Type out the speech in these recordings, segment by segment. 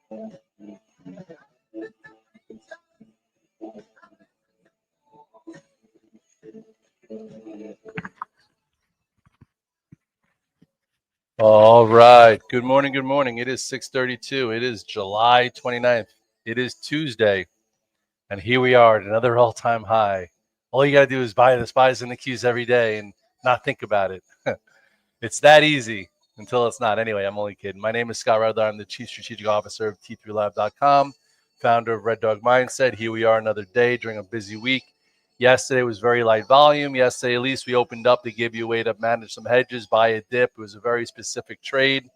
All right. Good morning. Good morning. It is 6:32. It is July 29th. It is Tuesday. And here we are at another all-time high. All you got to do is buy the spies and the Qs every day and not think about it. It's that easy until it's not. Anyway, I'm only kidding. My name is Scott Redler. I'm the Chief Strategic Officer of T3Lab.com, founder of Red Dog Mindset. Here we are another day during a busy week. Yesterday was very light volume. Yesterday, at least we opened up to give you a way to manage some hedges, buy a dip. It was a very specific trade.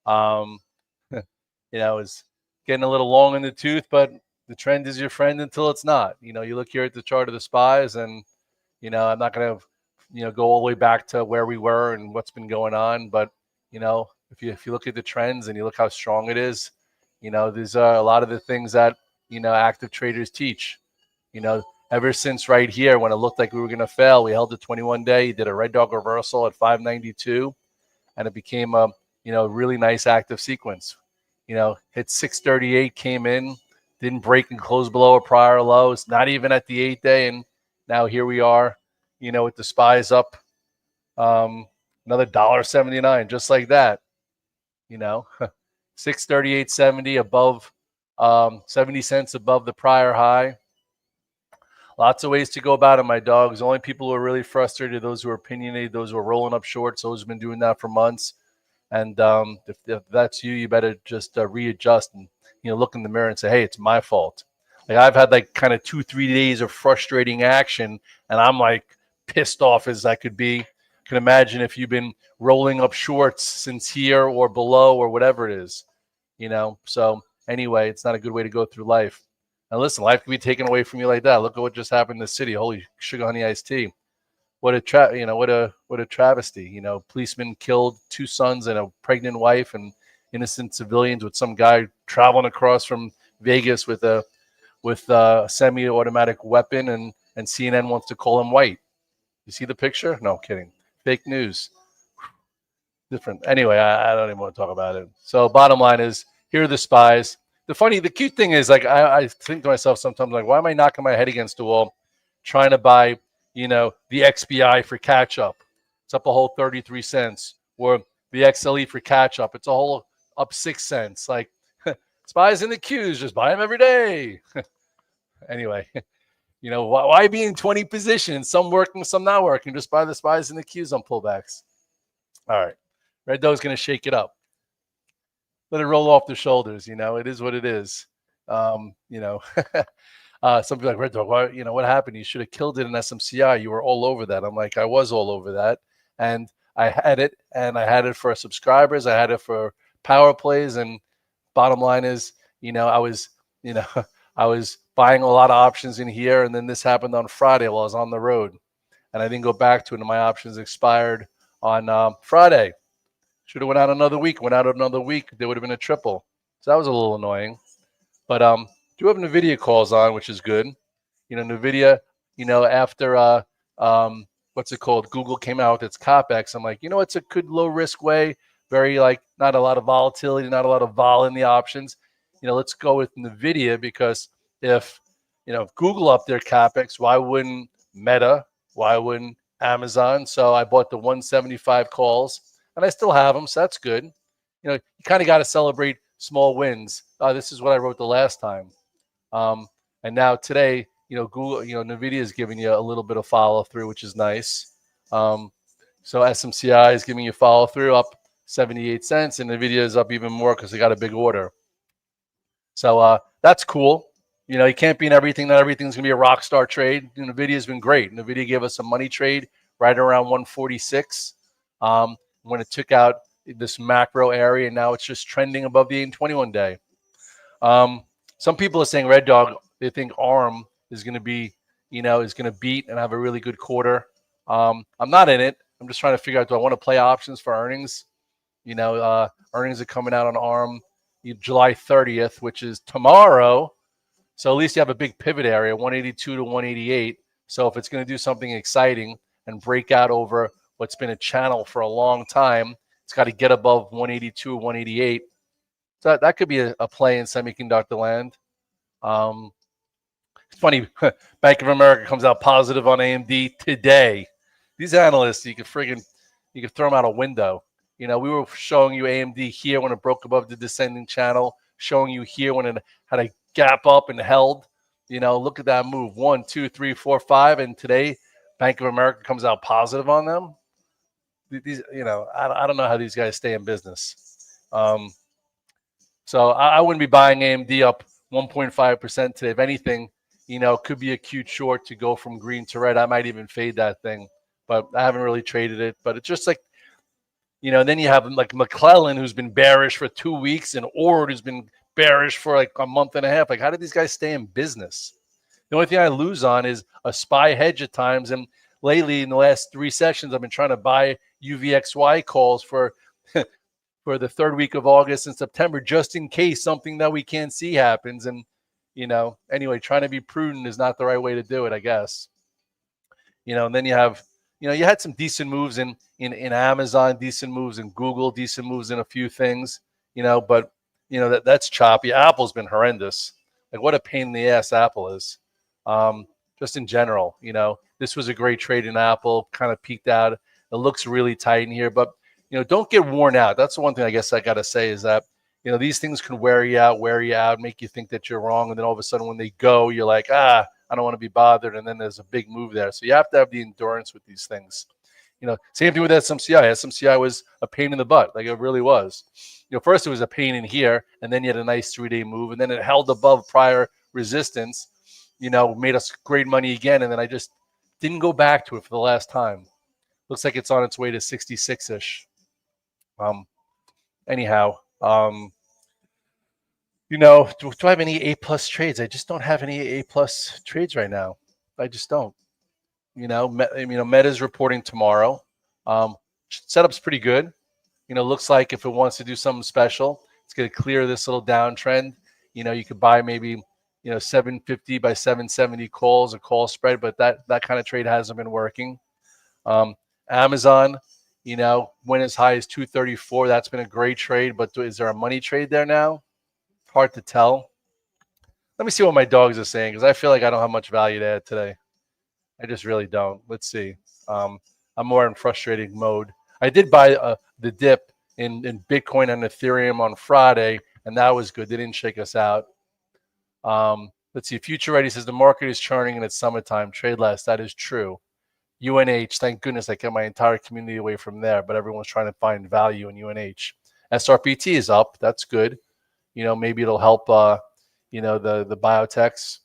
It was getting a little long in the tooth, but the trend is your friend until it's not. You look here at the chart of the spies, and I'm not going to go all the way back to where we were and what's been going on, but if you look at the trends and you look how strong it is, there's a lot of the things that active traders teach. Ever since right here when it looked like we were going to fail, we held the 21-day, did a red dog reversal at 592, and it became a really nice active sequence. Hit 638, came in, didn't break and close below a prior low. It's not even at the 8-day, and now here we are, with the spies up another $1.79, just like that. 638.70 above, 70 cents above the prior high. Lots of ways to go about it, my dogs. The only people who are really frustrated, those who are opinionated, those who are rolling up shorts, those who have been doing that for months. And if that's you, you better just readjust and look in the mirror and say, hey, it's my fault. Like I've had like kind of 2-3 days of frustrating action, and I'm like pissed off as I could be. I can imagine if you've been rolling up shorts since here or below or whatever it is, So anyway, it's not a good way to go through life. And listen, life can be taken away from you like that. Look at what just happened in the city. Holy sugar honey iced tea. What a travesty. Policemen killed 2 sons and a pregnant wife and innocent civilians with some guy traveling across from Vegas with a semi-automatic weapon, and CNN wants to call him white. You see the picture? No kidding. Fake news. Different. Anyway, I don't even want to talk about it. So bottom line is, here are the spies. The cute thing is, like, I think to myself sometimes, like, why am I knocking my head against the wall trying to buy, the XBI for catch up? It's up a whole 33 cents. Or the XLE for catch up. It's a whole up 6 cents. Like, spies in the Qs, just buy them every day. Anyway, why be in 20 positions? Some working, some not working. Just buy the spies in the Qs on pullbacks. All right. Red Dog's going to shake it up. Let it roll off the shoulders. It is what it is. Some people like, Red Dog, why, what happened? You should have killed it in SMCI. You were all over that. I'm like, I was all over that. And I had it, for subscribers. I had it for power plays. And bottom line is, I was buying a lot of options in here. And then this happened on Friday while I was on the road. And I didn't go back to it. And my options expired on Friday. Should have went out another week. There would have been a triple. So that was a little annoying. But do have NVIDIA calls on, which is good. NVIDIA, after what's it called? Google came out with its COPEX. I'm like, it's a good low risk way. Very not a lot of volatility, not a lot of vol in the options. Let's go with NVIDIA, because if Google upped their COPEX, why wouldn't Meta? Why wouldn't Amazon? So I bought the 175 calls. And I still have them, so that's good. You kind of got to celebrate small wins. This is what I wrote the last time. And now today, Google, NVIDIA is giving you a little bit of follow through, which is nice. So SMCI is giving you follow through, up 78 cents, and NVIDIA is up even more because they got a big order. So that's cool. You can't be in everything. Not everything's going to be a rock star trade. NVIDIA has been great. NVIDIA gave us a money trade right around 146. When it took out this macro area, and now it's just trending above the 21-day. Some people are saying, Red Dog, they think ARM is going to be, is going to beat and have a really good quarter. I'm not in it. I'm just trying to figure out, do I want to play options for earnings? Earnings are coming out on ARM July 30th, which is tomorrow. So at least you have a big pivot area, 182 to 188. So if it's going to do something exciting and break out over what's been a channel for a long time, it's got to get above 182 or 188. So that could be a play in semiconductor land. Um, it's funny. Bank of America comes out positive on AMD today. These analysts, you could throw them out a window. You know, we were showing you AMD here when it broke above the descending channel, showing you here when it had a gap up and held. You know, look at that move. 1, 2, 3, 4, 5. And today, Bank of America comes out positive on them. These, you know, I don't know how these guys stay in business. So I wouldn't be buying AMD up 1.5% today. If anything, you know, could be a cute short to go from green to red. I might even fade that thing, but I haven't really traded it. But it's just like, you know, then you have like McClellan, who's been bearish for 2 weeks, and Ord, who's been bearish for like a month and a half. Like, how did these guys stay in business? The only thing I lose on is a SPY hedge at times. And lately, in the last 3 sessions, I've been trying to buy UVXY calls for for the third week of August and September, just in case something that we can't see happens. And, you know, anyway, trying to be prudent is not the right way to do it, I guess. You know, and then you have, you know, you had some decent moves in Amazon, decent moves in Google, decent moves in a few things, you know, but, you know, that's choppy. Apple's been horrendous. Like, what a pain in the ass Apple is. Just in general, you know, this was a great trade in Apple, kind of peaked out. It looks really tight in here, but, you know, don't get worn out. That's the one thing I guess I got to say is that, you know, these things can wear you out, make you think that you're wrong. And then all of a sudden when they go, you're like, I don't want to be bothered. And then there's a big move there. So you have to have the endurance with these things. You know, same thing with SMCI. SMCI was a pain in the butt. Like, it really was. You know, first it was a pain in here, and then you had a nice 3-day move, and then it held above prior resistance, you know, made us great money again. And then I just didn't go back to it for the last time. Looks like it's on its way to 66-ish. Anyhow, you know, do I have any A+ trades? I just don't have any A+ trades right now. I just don't. You know, Meta's reporting tomorrow. Setup's pretty good. You know, looks like if it wants to do something special, it's going to clear this little downtrend. You know, you could buy maybe, you know, 750 by 770 calls, a call spread, but that kind of trade hasn't been working. Amazon, you know, went as high as 234. That's been a great trade, but is there a money trade there now? Hard to tell. Let me see what my dogs are saying, because I feel like I don't have much value to add today. I just really don't. Let's see. I'm more in frustrating mode. I did buy the dip in Bitcoin and Ethereum on Friday, and that was good. They didn't shake us out. Let's see. Future Ready says the market is churning and it's summertime. Trade less. That is true. UNH, thank goodness I kept my entire community away from there, but everyone's trying to find value in UNH. SRPT is up. That's good. You know, maybe it'll help, you know, the biotechs.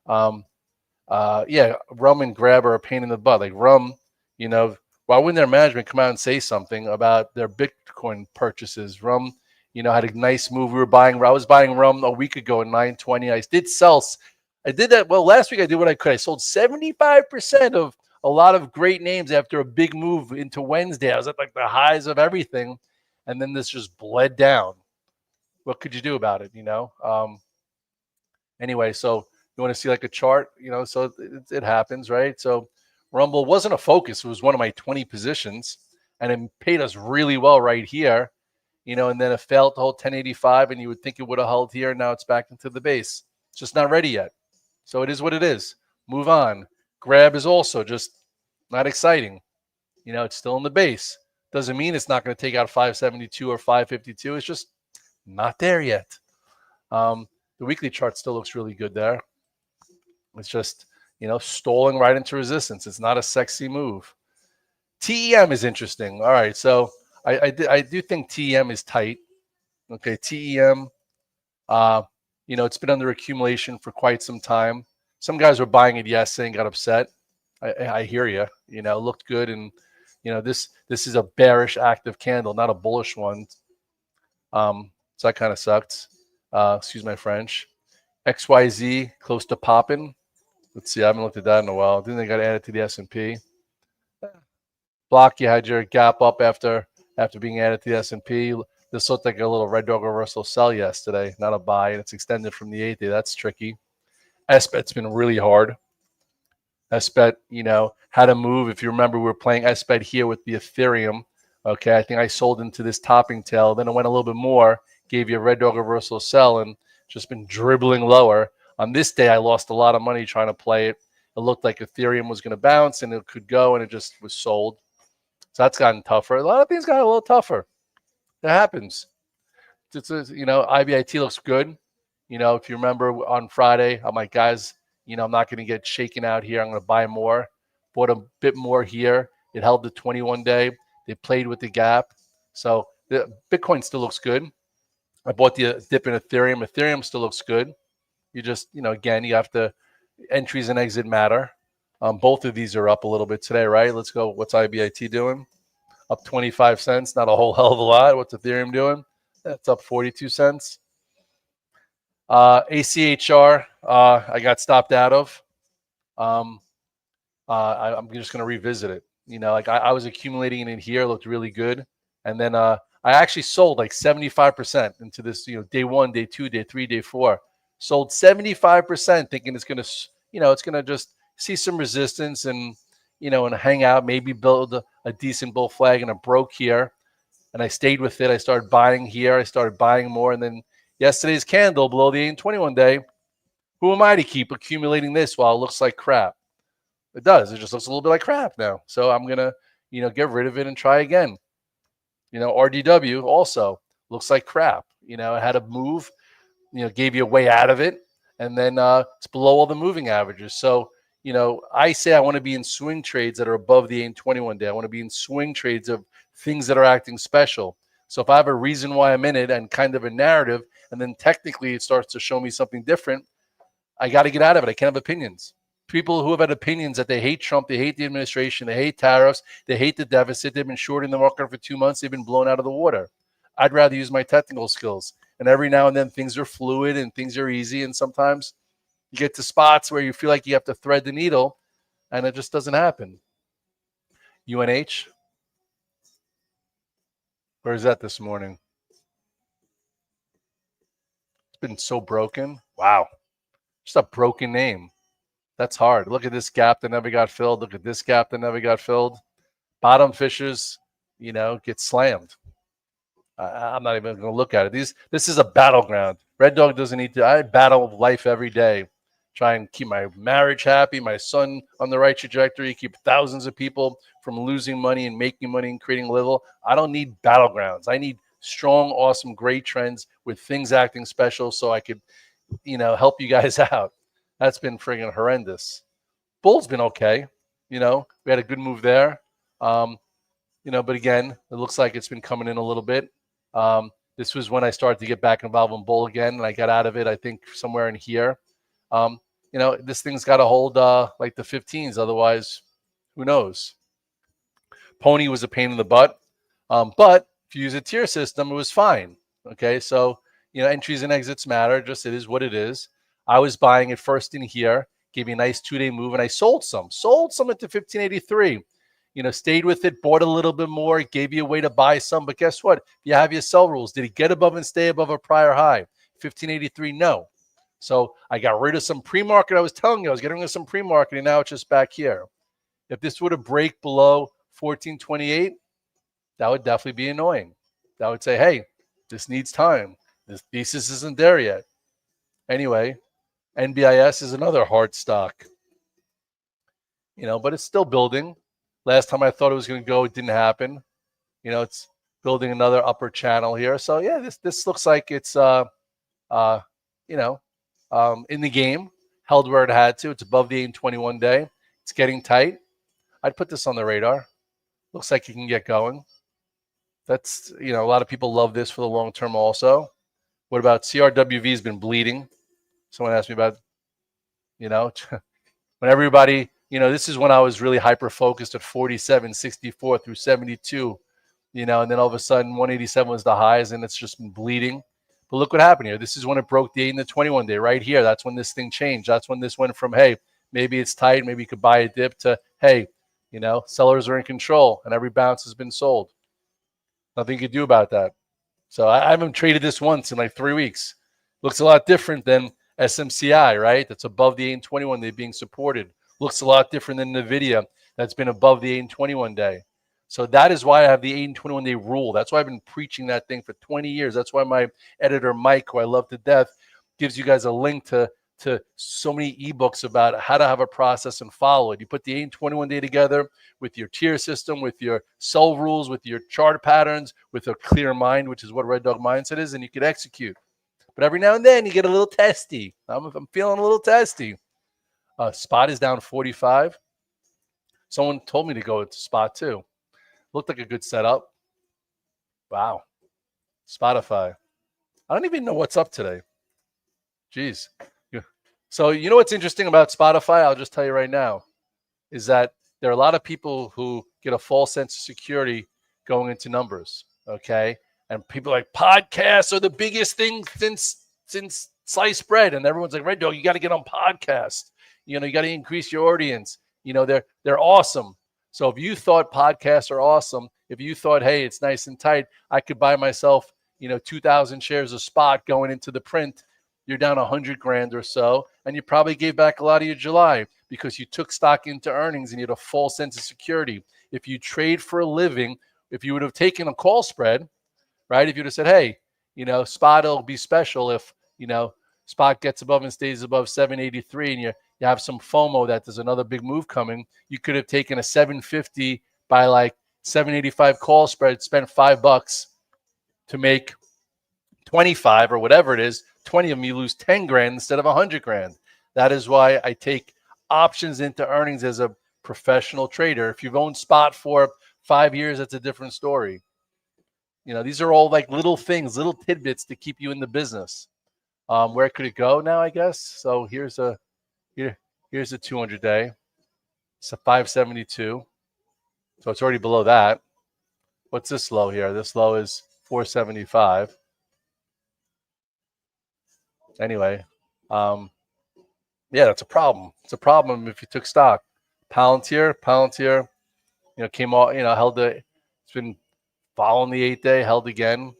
Yeah, Rum and Grab are a pain in the butt. Like, Rum, you know, why wouldn't their management come out and say something about their Bitcoin purchases? Rum, you know, had a nice move. I was buying Rum a week ago at 920. I did sell. I did that. Well, last week I did what I could. I sold 75% of a lot of great names after a big move into Wednesday. I was at like the highs of everything, and then this just bled down. What could you do about it, you know? Anyway, so you want to see like a chart, you know, so it happens, right? So Rumble wasn't a focus. It was one of my 20 positions, and it paid us really well right here, you know, and then it failed to hold 1085, and you would think it would have held here, and now it's back into the base. It's just not ready yet. So it is what it is. Move on. Grab is also just not exciting. You know, it's still in the base. Doesn't mean it's not going to take out 572 or 552. It's just not there yet. The weekly chart still looks really good there. It's just, you know, stalling right into resistance. It's not a sexy move. TEM is interesting. All right, so I do think TEM is tight. Okay, TEM, you know, it's been under accumulation for quite some time. Some guys were buying it yesterday and got upset. I hear you. You know, looked good, and you know, this is a bearish active candle, not a bullish one. So that kind of sucked. Excuse my French. XYZ close to popping. Let's see. I haven't looked at that in a while. Then they got added to the S&P. Block, you had your gap up after being added to the S&P. This looked like a little red dog reversal sell yesterday, not a buy, and it's extended from the 8-day. That's tricky. SBET's been really hard. SBET, you know, had a move. If you remember, we were playing SBET here with the Ethereum. Okay, I think I sold into this topping tail. Then it went a little bit more, gave you a red dog reversal sell and just been dribbling lower. On this day, I lost a lot of money trying to play it. It looked like Ethereum was going to bounce and it could go, and it just was sold. So that's gotten tougher. A lot of things got a little tougher. It happens. IBIT looks good. If you remember on Friday, I'm like, guys, I'm not going to get shaken out here. I'm going to buy more. Bought a bit more here. It held the 21 day. They played with the gap. So the Bitcoin still looks good. I bought the dip in Ethereum. Ethereum still looks good. You just, again, you have to, entries and exit matter. Both of these are up a little bit today, right? Let's go. What's IBIT doing? Up 25 cents. Not a whole hell of a lot. What's Ethereum doing? That's up 42 cents. ACHR, I got stopped out of. I'm just going to revisit it. I was accumulating it in here, looked really good. And then I actually sold like 75% into this, day 1, day 2, day 3, day 4. Sold 75% thinking it's going to, it's going to just see some resistance and, and hang out, maybe build a decent bull flag, and it broke here. And I stayed with it. I started buying here. I started buying more. And then yesterday's candle below the 8/21 day. Who am I to keep accumulating this while it looks like crap? It does. It just looks a little bit like crap now. So I'm going to, get rid of it and try again. RDW also looks like crap. It had a move, gave you a way out of it. And then it's below all the moving averages. So, I say I want to be in swing trades that are above the 8/21 day. I want to be in swing trades of things that are acting special. So if I have a reason why I'm in it and kind of a narrative, and then technically it starts to show me something different, I got to get out of it. I can't have opinions. People who have had opinions that they hate Trump, they hate the administration, they hate tariffs, they hate the deficit, they've been shorting the market for 2 months, they've been blown out of the water. I'd rather use my technical skills. And every now and then things are fluid and things are easy. And sometimes you get to spots where you feel like you have to thread the needle, and it just doesn't happen. UNH, where is that this morning? It's been so broken. Wow. Just a broken name. That's hard. Look at this gap that never got filled. Look at this gap that never got filled. Bottom fishers, get slammed. I'm not even going to look at it. This is a battleground. Red Dog doesn't need to. I battle life every day. Try and keep my marriage happy, my son on the right trajectory, keep thousands of people from losing money and making money and creating a little. I don't need battlegrounds. I need strong, awesome, great trends with things acting special so I could, help you guys out. That's been friggin' horrendous. Bull's been okay. We had a good move there. But again, it looks like it's been coming in a little bit. This was when I started to get back involved in bull again, and I got out of it, I think, somewhere in here. This thing's got to hold like the 15s. Otherwise, who knows? Pony was a pain in the butt. But if you use a tier system, it was fine. Okay, so, entries and exits matter. Just it is what it is. I was buying it first in here, gave me a nice 2-day move, and I sold some at the 1583. Stayed with it, bought a little bit more, gave you a way to buy some. But guess what? You have your sell rules. Did it get above and stay above a prior high? 1583, no. So I got rid of some pre-market. I was telling you, I was getting rid of some pre-market, and now it's just back here. If this were to break below 1428, that would definitely be annoying. That would say, hey, this needs time. This thesis isn't there yet. Anyway, NBIS is another hard stock. But it's still building. Last time I thought it was going to go, it didn't happen. It's building another upper channel here. So yeah, this looks like it's in the game, held where it had to. It's above the 8/21 day. It's getting tight. I'd put this on the radar. Looks like you can get going. That's, a lot of people love this for the long term also. What about CRWV has been bleeding? Someone asked me about, when everybody, this is when I was really hyper focused at 47, 64 through 72, and then all of a sudden 187 was the highs, and it's just been bleeding. But look what happened here. This is when it broke the 8 and the 21 day right here. That's when this thing changed. That's when this went from, hey, maybe it's tight, maybe you could buy a dip, to, hey, sellers are in control and every bounce has been sold. Nothing you could do about that. So I haven't traded this once in like 3 weeks. Looks a lot different than SMCI, right? That's above the 8/21 day being supported. Looks a lot different than NVIDIA that's been above the 8/21 day. So that is why I have the 8 and 21 day rule. That's why I've been preaching that thing for 20 years. That's why my editor, Mike, who I love to death, gives you guys a link to so many ebooks about how to have a process and follow it. You put the 8 and 21 day together with your tier system, with your cell rules, with your chart patterns, with a clear mind, which is what Red Dog Mindset is, and you can execute. But every now and then you get a little testy. I'm feeling a little testy. Spot is down 45. Someone told me to go to spot too. Looked like a good setup. Wow. Spotify. I don't even know what's up today. Jeez. So you know what's interesting about Spotify? I'll just tell you right now, is that there are a lot of people who get a false sense of security going into numbers. Okay. And people are like, podcasts are the biggest thing since sliced bread. And everyone's like, Red Dog, you got to get on podcast. You got to increase your audience. They're awesome. So if you thought podcasts are awesome, if you thought, hey, it's nice and tight, I could buy myself, 2,000 shares of spot going into the print, you're down 100 grand or so, and you probably gave back a lot of your July because you took stock into earnings and you had a false sense of security. If you trade for a living, if you would have taken a call spread, right? If you'd have said, hey, spot will be special if, spot gets above and stays above 783 and you have some FOMO that there's another big move coming, you could have taken a 750 by like 785 call spread, spent $5 to make 25 or whatever it is. 20 of them, you lose 10 grand instead of 100 grand. That is why I take options into earnings as a professional trader. If you've owned spot for 5 years, that's a different story. These are all like little things, little tidbits to keep you in the business. Where could it go now, I guess? So here's a 200 day. It's a 572. So it's already below that. What's this low here? This low is 475. Anyway, yeah, that's a problem. It's a problem if you took stock. Palantir, came off, held it. It's been following the 8 day, held again.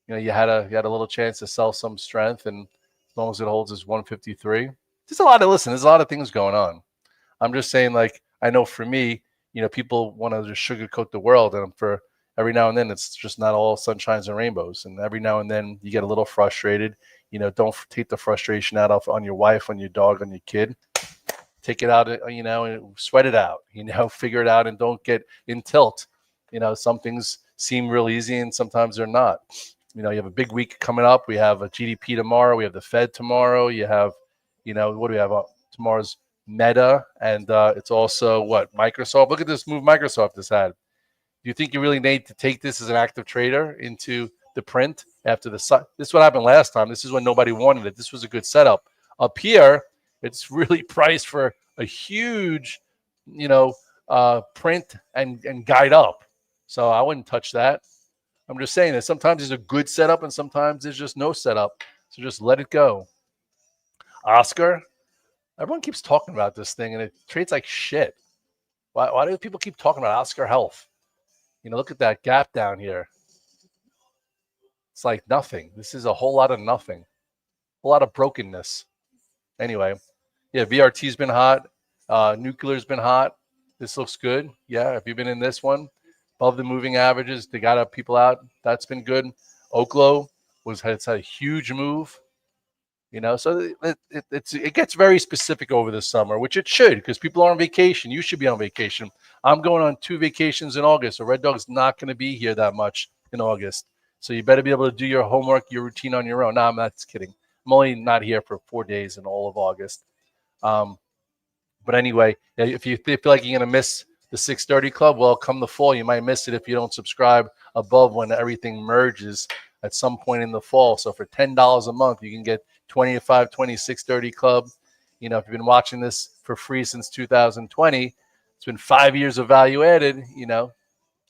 You had a little chance to sell some strength, and as long as it holds is 153. There's a lot of things going on. I'm just saying, like, I know for me, people want to just sugarcoat the world, and for every now and then, it's just not all sunshines and rainbows. And every now and then, you get a little frustrated. Don't take the frustration out on your wife, on your dog, on your kid. Take it out, and sweat it out. Figure it out, and don't get in tilt. Some things seem real easy, and sometimes they're not. You have a big week coming up. We have a GDP tomorrow. We have the Fed tomorrow. You have, what do we have? Tomorrow's Meta, and it's also what? Microsoft. Look at this move Microsoft has had. Do you think you really need to take this as an active trader into the print after the sun? This is what happened last time. This is when nobody wanted it. This was a good setup. Up here, it's really priced for a huge, print and guide up. So I wouldn't touch that. I'm just saying that sometimes there's a good setup and sometimes there's just no setup. So just let it go. Oscar, everyone keeps talking about this thing and it trades like shit. Why do people keep talking about Oscar Health? Look at that gap down here. It's like nothing. This is a whole lot of nothing. A whole lot of brokenness. Anyway, yeah, VRT's been hot. Nuclear's been hot. This looks good. Yeah, if you've been in this one, above the moving averages, they got people out. That's been good. Oklo has had a huge move. So it gets very specific over the summer, which it should, because people are on vacation. You should be on vacation. I'm going on 2 vacations in August, so Red Dog's not going to be here that much in August. So you better be able to do your homework, your routine on your own. No, I'm not kidding. I'm only not here for 4 days in all of August. But anyway, if you feel like you're going to miss the 6:30 club, well, come the fall, you might miss it if you don't subscribe above when everything merges at some point in the fall. So for $10 a month, you can get 25, 20, 6:30 club. If you've been watching this for free since 2020, it's been 5 years of value added,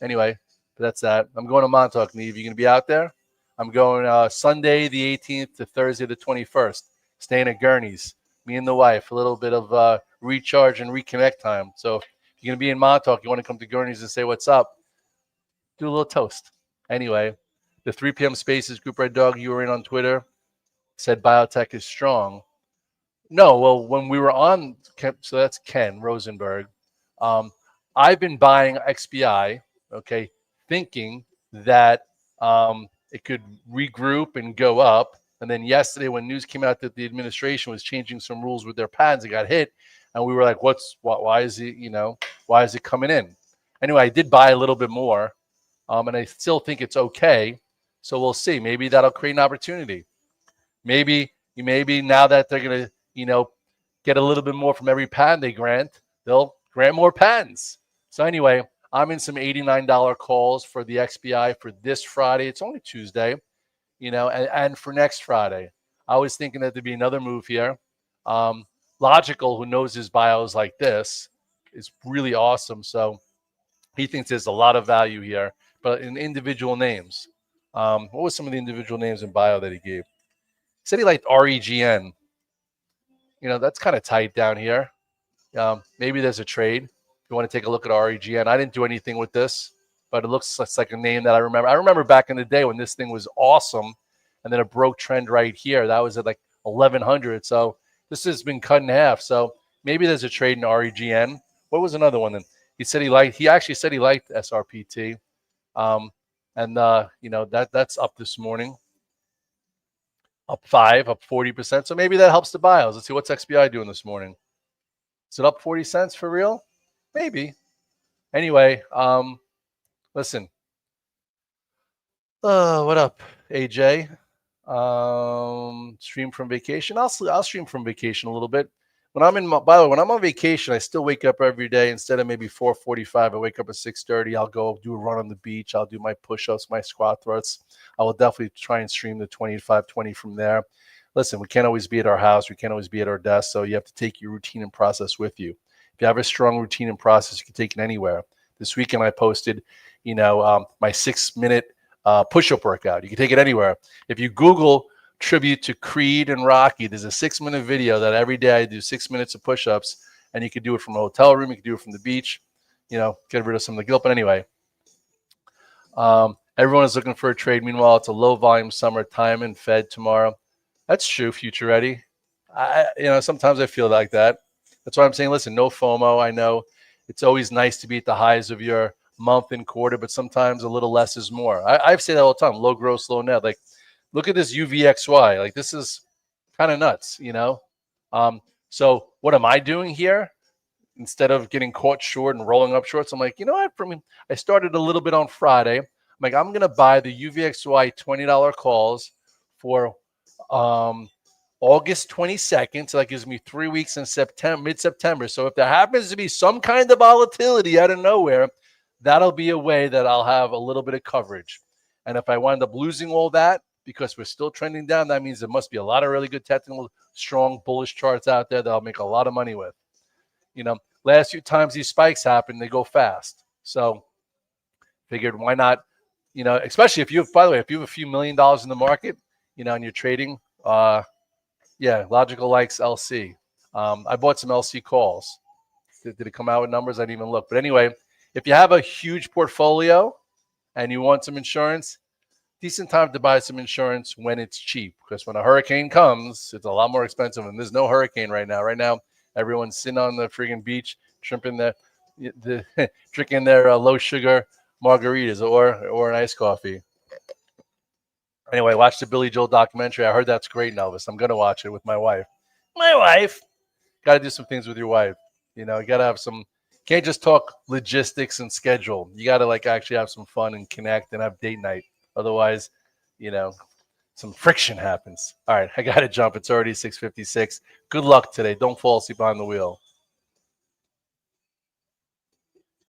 Anyway, that's that. I'm going to Montauk, Neve. You going to be out there? I'm going Sunday the 18th to Thursday the 21st. Staying at Gurney's. Me and the wife. A little bit of recharge and reconnect time. So if you're going to be in Montauk, you want to come to Gurney's and say what's up, do a little toast. Anyway, the 3 p.m. Spaces group, Red Dog, you were in on Twitter, said biotech is strong. No, well, when we were on, so that's Ken Rosenberg. I've been buying XBI, okay, thinking that it could regroup and go up. And then yesterday, when news came out that the administration was changing some rules with their patents, it got hit, and we were like, why is it, why is it coming in? Anyway, I did buy a little bit more, and I still think it's okay. So we'll see. Maybe that'll create an opportunity. Maybe now that they're gonna, get a little bit more from every patent they grant, they'll grant more patents. So anyway, I'm in some $89 calls for the XBI for this Friday. It's only Tuesday, and for next Friday. I was thinking that there'd be another move here. Logical, who knows his bios like this, is really awesome. So he thinks there's a lot of value here, but in individual names. What was some of the individual names in bio that he gave? He said he liked REGN. That's kind of tight down here. Maybe there's a trade. If you want to take a look at REGN, I didn't do anything with this, but it looks like a name that I remember. I remember back in the day when this thing was awesome, and then it broke trend right here. That was at like 1100. So this has been cut in half. So maybe there's a trade in REGN. What was another one then? He actually said he liked SRPT. That's up this morning. Up 40%. So maybe that helps the bios. Let's see, what's XBI doing this morning? Is it up 40 cents for real? Maybe. Anyway, listen. What up, AJ? Stream from vacation. I'll stream from vacation a little bit. By the way, when I'm on vacation, I still wake up every day. Instead of maybe 4:45, I wake up at 6:30. I'll go do a run on the beach. I'll do my push-ups, my squat thrusts. I will definitely try and stream the 25-20 from there. Listen, we can't always be at our house. We can't always be at our desk. So you have to take your routine and process with you. If you have a strong routine and process, you can take it anywhere. This weekend, I posted, my 6-minute push-up workout. You can take it anywhere. If you Google tribute to Creed and Rocky, there's a 6-minute video that every day I do 6 minutes of push-ups, and you can do it from a hotel room. You can do it from the beach, get rid of some of the guilt. But anyway, everyone is looking for a trade. Meanwhile, it's a low-volume summer. Time and Fed tomorrow. That's true, future ready. Sometimes I feel like that. That's why I'm saying, listen, no FOMO. I know it's always nice to be at the highs of your month and quarter, but sometimes a little less is more. I say that all the time, low gross, low net. Like, look at this UVXY. Like, this is kind of nuts, So what am I doing here? Instead of getting caught short and rolling up shorts, I'm like, I started a little bit on Friday. I'm like, I'm going to buy the UVXY $20 calls for August 22nd. So that gives me 3 weeks in mid-September. So if there happens to be some kind of volatility out of nowhere, that'll be a way that I'll have a little bit of coverage. And if I wind up losing all that, because we're still trending down, that means there must be a lot of really good technical, strong, bullish charts out there that I'll make a lot of money with. Last few times these spikes happen, they go fast. So figured, why not, especially if you have a few $1 million in the market, and you're trading, Logical likes LC. I bought some LC calls. Did it come out with numbers? I didn't even look. But anyway, if you have a huge portfolio and you want some insurance, decent time to buy some insurance when it's cheap, because when a hurricane comes, it's a lot more expensive, and there's no hurricane right now. Right now, everyone's sitting on the friggin' beach, drinking their low sugar margaritas or an iced coffee. Anyway, watch the Billy Joel documentary. I heard that's great, Elvis. I'm gonna watch it with my wife. Got to do some things with your wife. You got to have some. Can't just talk logistics and schedule. You got to actually have some fun and connect and have date night. Otherwise, some friction happens. All right, I got to jump. It's already 6:56. Good luck today. Don't fall asleep behind the wheel.